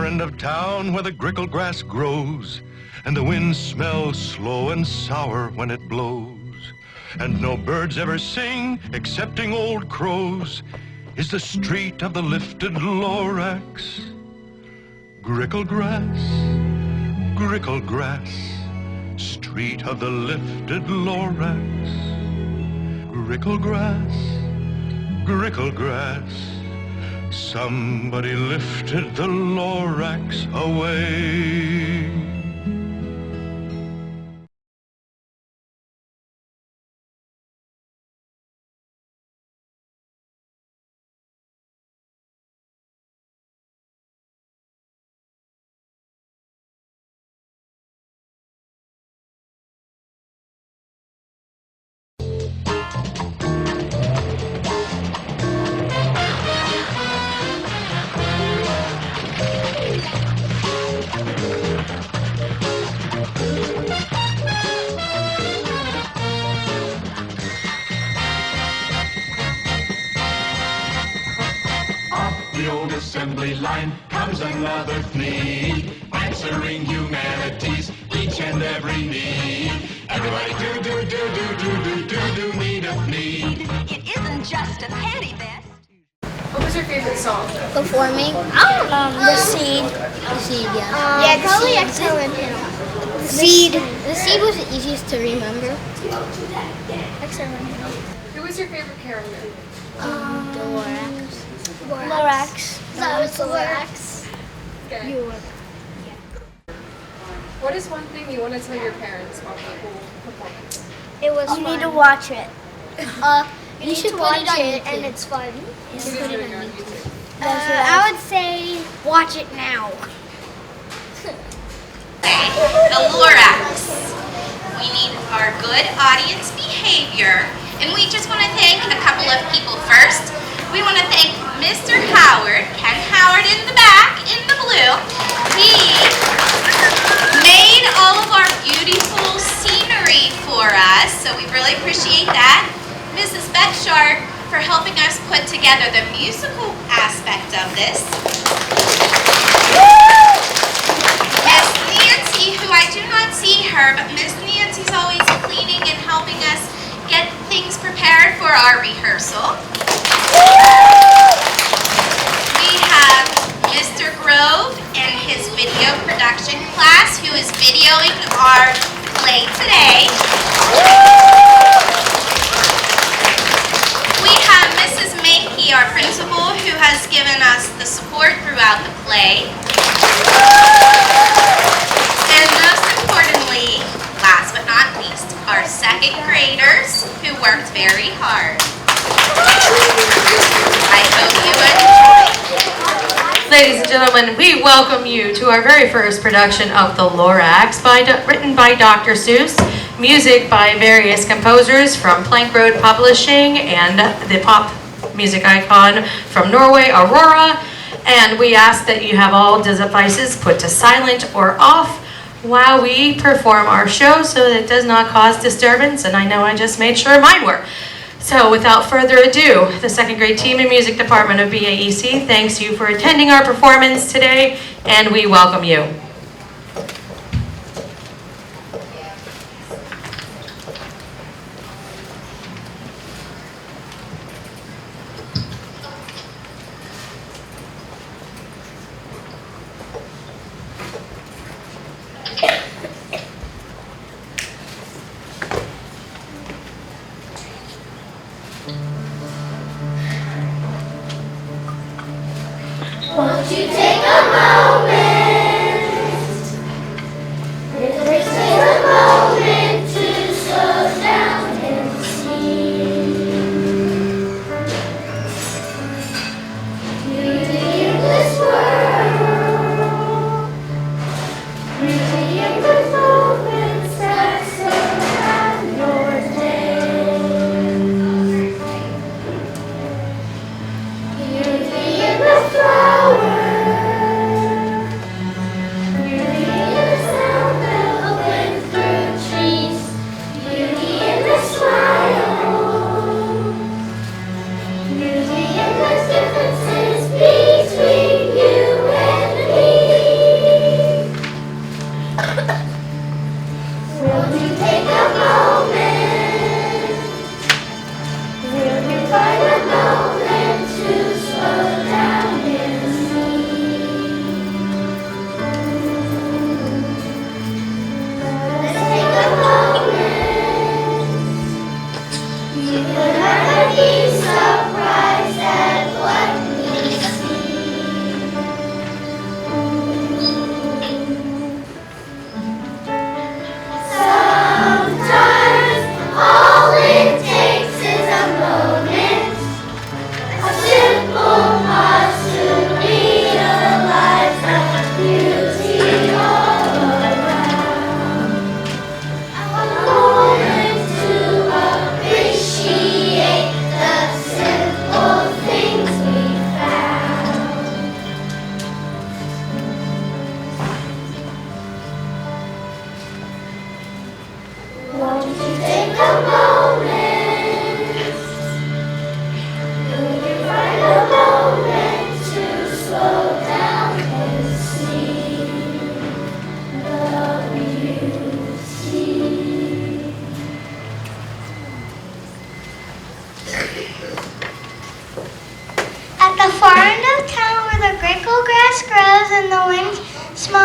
end of town where the grickle grass grows, and the wind smells slow and sour when it blows, and no birds ever sing excepting old crows, is the street of the lifted Lorax. Grickle grass, street of the lifted Lorax. Grickle grass, somebody lifted the Lorax away. The old assembly line comes another fleet, answering humanity's each and every need. Everybody do need a fleet. It isn't just a panty vest. What was your favorite song? Performing? The Seed. The Seed, yeah. Yeah, probably Excellent. Seed. The Seed was the easiest to remember. Excellent. Who was your favorite character? The Lorax. Lorax. That was Lorax. Okay. What is one thing you want to tell your parents about the whole performance? It was You fun. need to watch it. You should should put it watch on it, YouTube. and it's fun. What are you doing on YouTube? I would say watch it now. The Lorax. We need our good audience behavior, and we just want to thank a couple of people first. We want to thank Mr. Howard, Ken Howard in the back, in the blue. He made all of our beautiful scenery for us, so we really appreciate that. Mrs. Beck Sharp for helping us put together the musical aspect of this. Miss Nancy, who I do not see her, but Miss Nancy's always cleaning and helping us get things prepared for our rehearsal. We have Mr. Grove and his video production class, who is videoing our play today. We have Mrs. Mankey, our principal, who has given us the support throughout the play. And most importantly, last but not least, our second graders who worked very hard. I hope you enjoy. Ladies and gentlemen, we welcome you to our very first production of The Lorax, written by Dr. Seuss, music by various composers from Plank Road Publishing and the pop music icon from Norway, Aurora. And we ask that you have all devices put to silent or off while we perform our show so that it does not cause disturbance. And I know I just made sure mine were. So without further ado, the second grade team and music department of BAEC thanks you for attending our performance today, and we welcome you. Won't you take a moment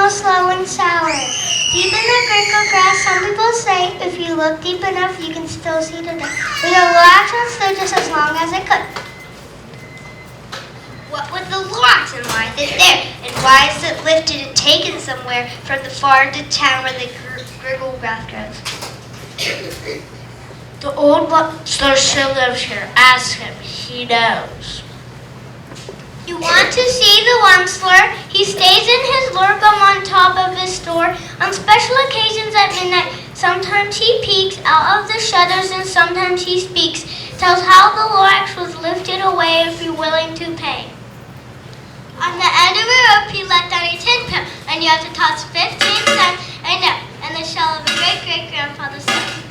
smell slow and sour. Deep in the crickle grass, some people say, if you look deep enough, you can still see the duck. But the Lorax one stood just as long as it could. What would the Lorax and why is it there? And why is it lifted and taken somewhere from the far to town where the griggle grass grows? The old butler still lives here. Ask him. He knows. You want to see the Onceler? He stays in his lurkum on top of his store. On special occasions at midnight, sometimes he peeks out of the shutters and sometimes he speaks. Tells how the Lorax was lifted away if you're willing to pay. On the end of a rope, he let down a 10 pound, and you have to toss 15 cents a note and the shell of a great-great-grandfather's son.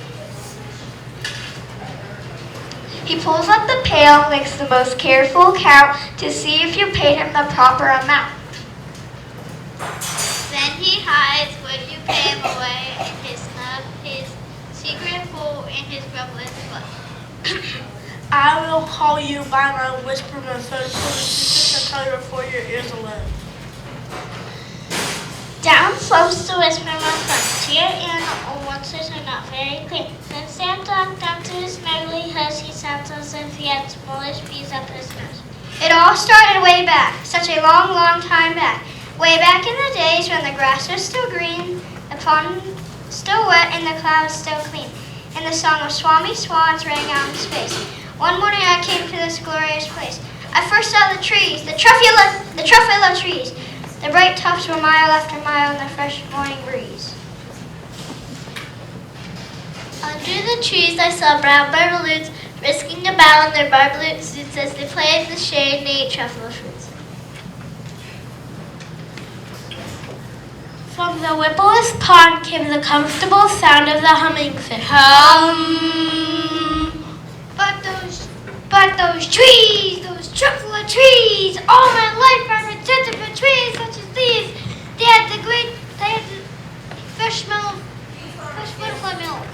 He pulls up the pail, makes the most careful count to see if you paid him the proper amount. Then he hides when you pay him away in his secret hole in his grumbling foot. I will call you by my whisper method so that you can tell your 4 your ears alone. Down slopes the whisper method. Dear and Oncelers are not very clean. Then Sam talked down to his snuggly hush. He sounds as if he had smallish bees up his nose. It all started way back, such a long, long time back. Way back in the days when the grass was still green, the pond still wet, and the clouds still clean. And the song of Swami swans rang out in space. One morning I came to this glorious place. I first saw the trees, the truffula trees. The bright tops were mile after mile in the fresh morning breeze. Under the trees I saw brown barballoons frisking about in their barballoon suits as they played in the shade and ate truffle fruits. From the Whippleless pond came the comfortable sound of the humming fish. But those trees, those truffula trees, all my life I've been sitting for trees such as these. They had the fresh smell of fresh butterfly milk.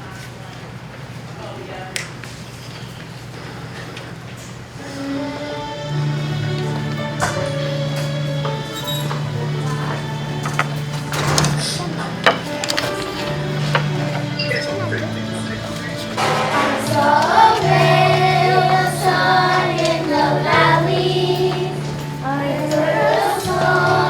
Sun in the valley, a little snow.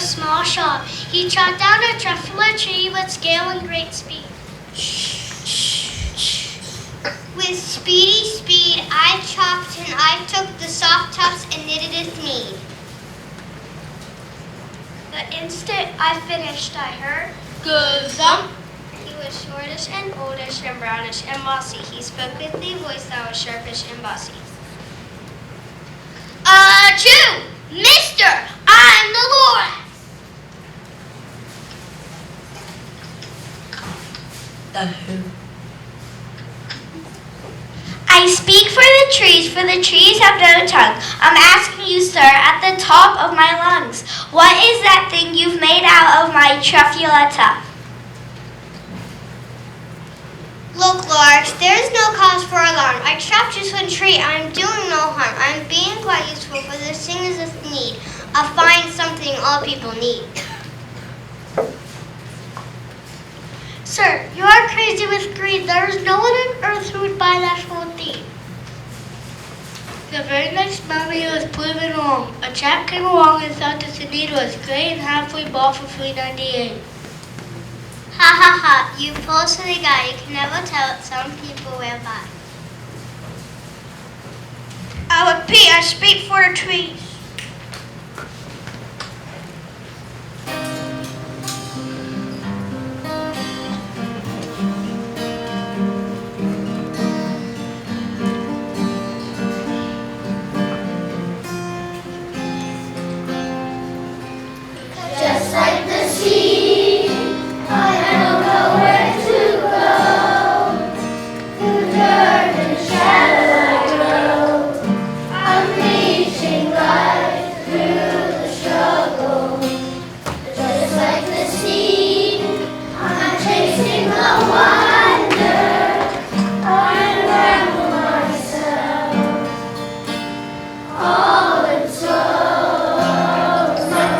small shop. He chopped down a truffula tree with scale and great speed. With speedy speed, I chopped and I took the soft tufts and knitted its need. The instant I finished, I heard, "Good thump." He was shortish and oldish and brownish and mossy. He spoke with a voice that was sharpish and bossy. Achoo! Mister, I'm the Lorax. The who? I speak for the trees have no tongue. I'm asking you, sir, at the top of my lungs, what is that thing you've made out of my truffula tuft? Look, Lorax, there is no cause for alarm. I chopped just one tree. I'm doing no harm. I'm being quite useful, for this thing is a need. A fine something all people need. Sir, you are crazy with greed. There is no one on earth who would buy that for a thief. The very next moment he was proving wrong. A chap came along and thought that the need was great and halfway bought for $3.98. Ha ha ha, you poor silly guy. You can never tell what some people will buy. I repeat, I speak for the trees. Just like the sea, I don't know where to go. Through dirt and shadow I go. I'm reaching right through the struggle. Just like the sea, I'm chasing the wonder. I unravel myself, all in slow motion.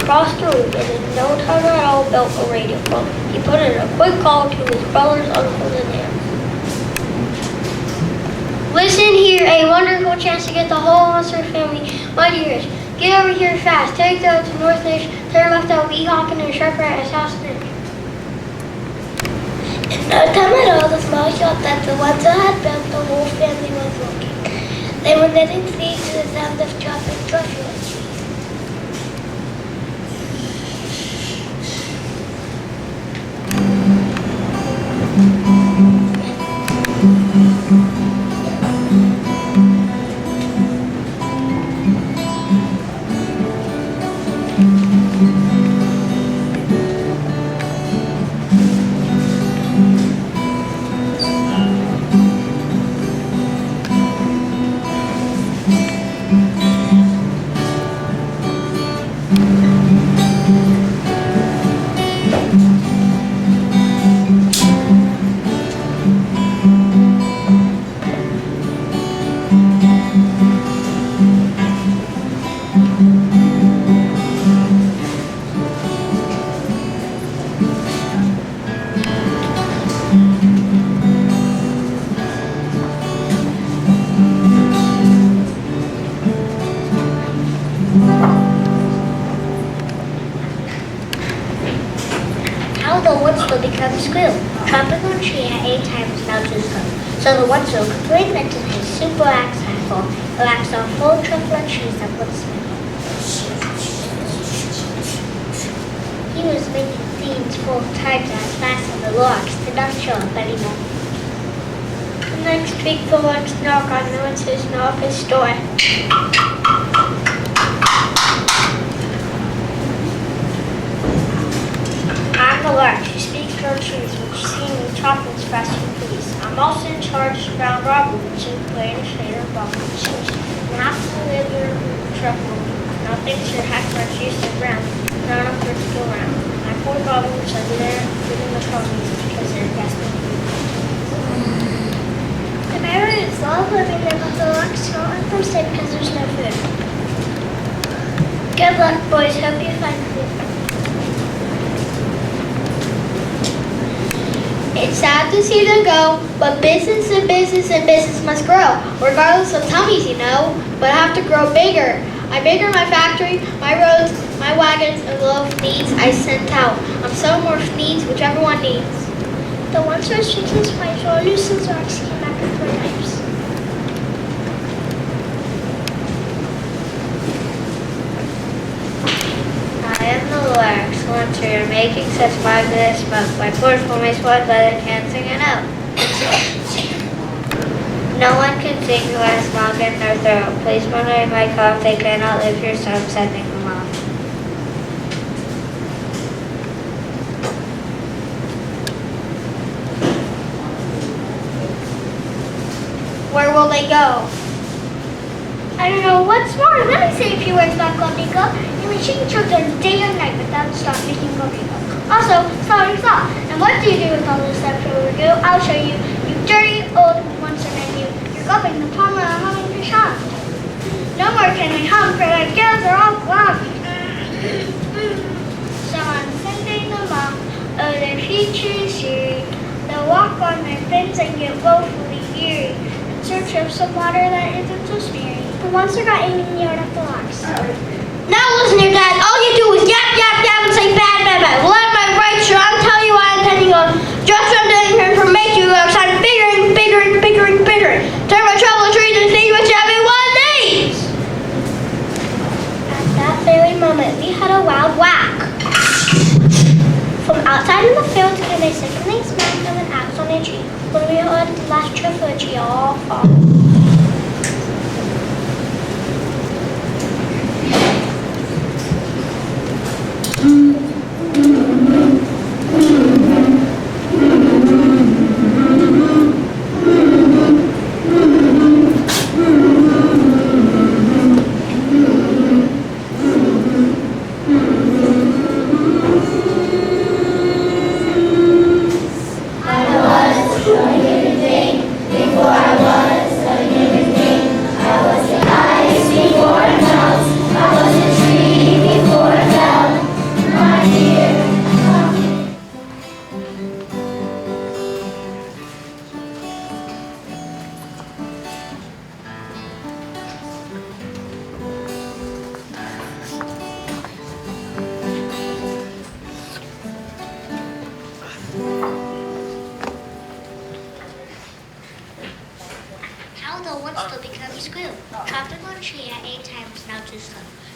Across the room, and in no time at all built a radio phone. He put in a quick call to his brothers, uncles, and aunts. Listen here, a wonderful chance to get the whole Munster family. My dears, get over here fast. Take the to North Niche, turn left at Weehawken and sharp right at South Niche. In no time at all, the small shop that the ones who had built, the whole family was looking. They were knitting sleeves to the sound of chopping truffula trees. How the Winslow become squeal. Chopping on tree at 8 times now to slow. So the Winslow quickly invented his super axe handful. The axe on full truffle and cheese that would smell. He was making themes 4 times as fast as the Lorax did not show up anymore. The next week, the Lorax knocked on the office door. I'm the Lorax who speaks for trees, which see me chop and scratch and please. I'm also in charge of round robin, which is play and shader of ball and shoes. Not to live your truffle. Nothing's your hack much use of ground. Not enough for it to go round. My poor goblin which are there giving the colonies because they're gasping. The berries love living there, but the Lorax don't let them stay because there's no food. Good luck, boys. Hope you find food. It's sad to see them go, but business and business and business must grow, regardless of tummies, you know. But I have to grow bigger. I bigger my factory, my roads, my wagons, and the little needs I sent out. I'm selling more needs, whichever one needs. The ones who are chickens might roll loose and Lorax came back with their knives. I am the Lorax, once you're making such marvelous smoke. My poor my sport leather can't sing it out. No one can sing who has smog in their throat. Please wonder if I cough, they cannot live here, so I'm sending them off. Where will they go? I don't know what's more. Let me say a few words about gobbledygook. You may shake children day or night without stop making gobbledygook. Also, slaughter saw. And what do you do with all this leftover goo? I'll show you. You dirty old monster menu. You're gobbling the palm around humming fish hum. No more can I hum, for my gills are all glum. So on Sunday the mom, oh their future is cheery. They'll walk on their fins and get woefully weary. Search of some water that isn't so smeary. The monster got in the yard of the Lorax. Now listen here, Dad. All you do is yap, yap, yap and say bad, bad, bad. Well, at my right, sure, I'm telling you what I'm intending on. Just from the information you have, I'm bigger and bigger and bigger and bigger. Turn my trouble trees and things which everyone needs. At that very moment, we had a wild whack. From outside in the field came a sickening smack of an axe on a tree. When we heard the last truffle tree all fall.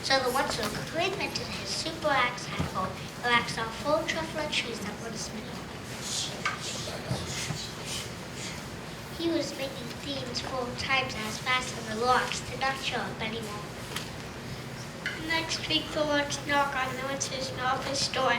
So the Winslow quickly invented his super axe handful. The axe on full truffle and cheese that would smell. He was making themes 4 times as fast as the Lorax did not show up anymore. Next week, the Lorax knocked on the office door.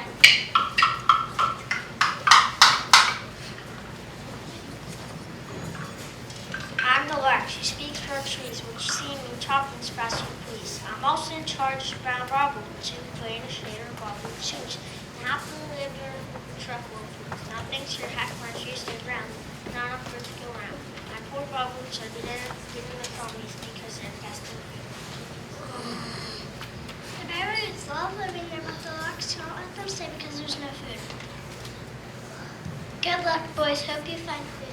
I'm the Lorax who speaks for trees, which see me chop and scratch and please. I'm also in charge of round robin, which is play and shader of ball and shoes. Not the liver, truffle, nothing's your hack much used to ground. Not enough for it to go round. My poor goblins are there giving the colonies because they're gasping. The berries love living there, but the Lorax don't let them stay because there's no food. Good luck, boys. Hope you find food.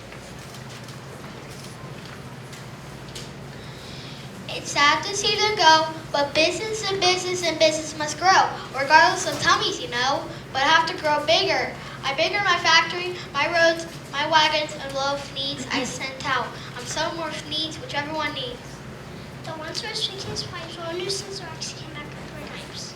It's sad to see them go, but business and business and business must grow, regardless of tummies, you know, but have to grow bigger. I bigger my factory, my roads, my wagons, and loaf needs I sent out. I'm selling more needs, which everyone needs. The ones who are speaking spies were new since Lorax came back with their knives.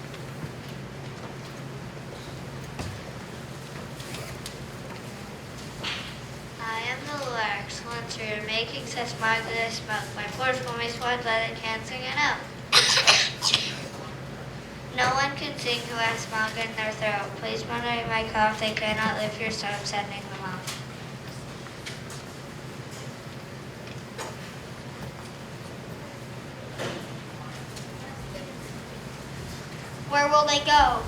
I am the Lorax Luncher, making such marvelous smoke. My force will make one that it can't sing it out. No one can sing who has smog in their throat. Please monitor my cough, they cannot live here, so I'm sending them off. Where will they go?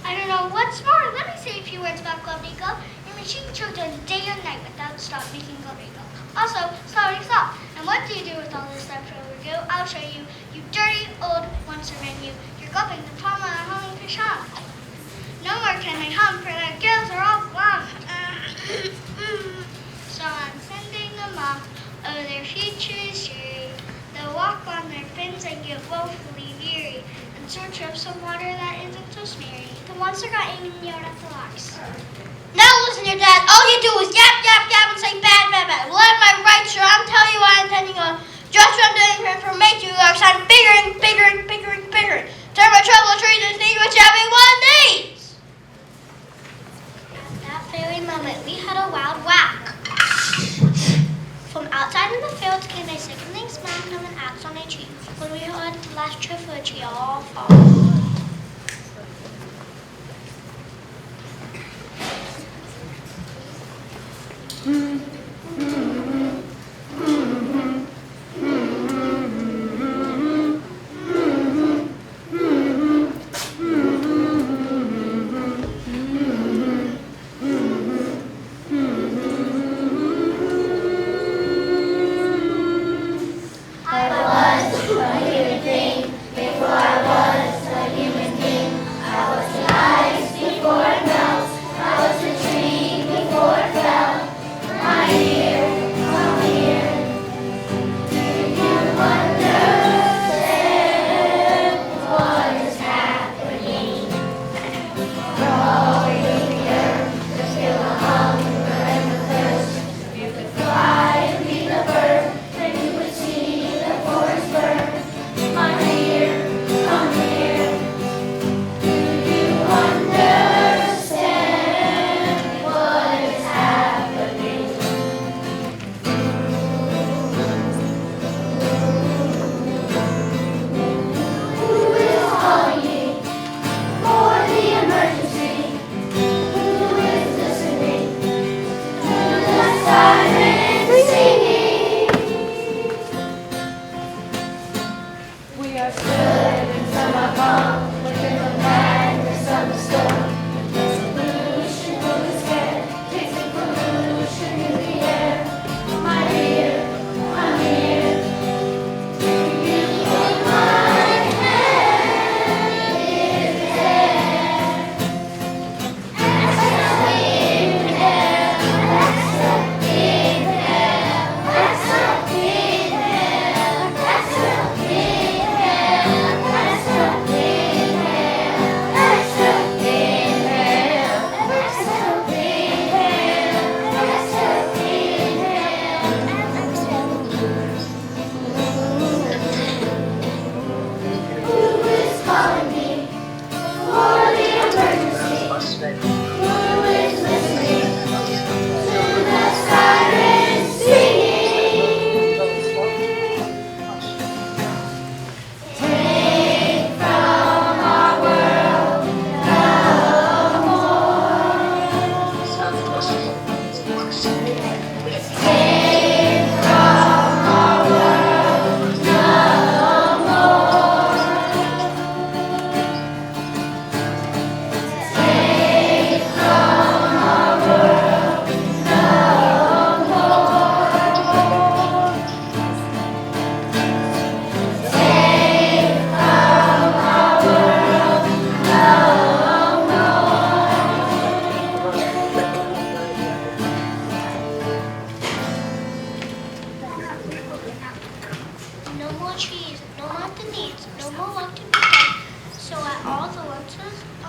I don't know. What's more, let me say a few words about Glove Eagle. Your machine children day or night without stop making Glove Eagle. Also, slowly stop. And what do you do with all this leftover goo? I'll show you. You dirty old monster menu. You're gulping the palm on a humming fish hump. No more can I hum, for the gills are all glum. So I'm sending them off. Oh, their future is dreary. They'll walk on their fins and get woefully weary. In search of some water that isn't so smeary. The monster got Amy and yelled at the locks. Now listen here, Dad. All you do is yap, yap, yap and say bad, bad, bad. Well, am I right, sir? I'm telling you what I'm intending on. Just what I'm doing for information, Lorax. I'm biggering, biggering, biggering, biggering. Turn my trouble trees and see which everyone needs. At that very moment, we had a wild whack. From outside in the field came a sickening smell of an axe on a tree. When we heard the last trip of a tree all fall.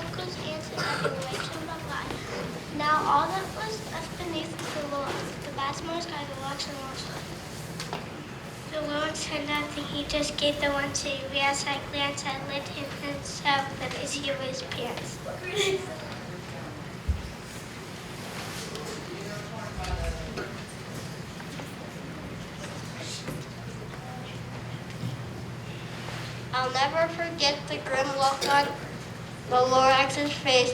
uncles, aunts, and generations of life. Now all that was left beneath the Lorax, the vast motor sky, the Lorax and Lorax. The Lorax had nothing, he just gave the one to you. As I glanced, I lit him himself with his hero's pants. I'll never forget the grim look on the Lorax's face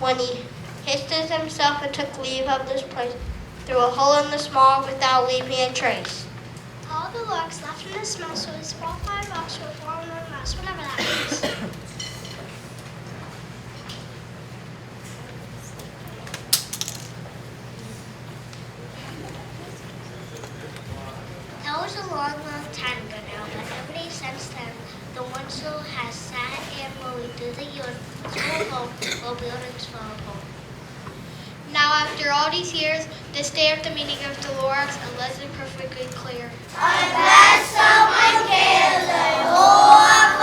when he hissed himself and took leave of this place through a hole in the smog without leaving a trace. All the Lorax left in the smell, so his small 5 rocks were falling on the mouse, whatever that means. That was a long, long time ago now, but every day since then, the one soul has sat and moving through the years, full home, while buildings full of home. Now, after all these years, this day of the meaning of the Lorax, a lesson perfectly clear. Unless someone cares, the whole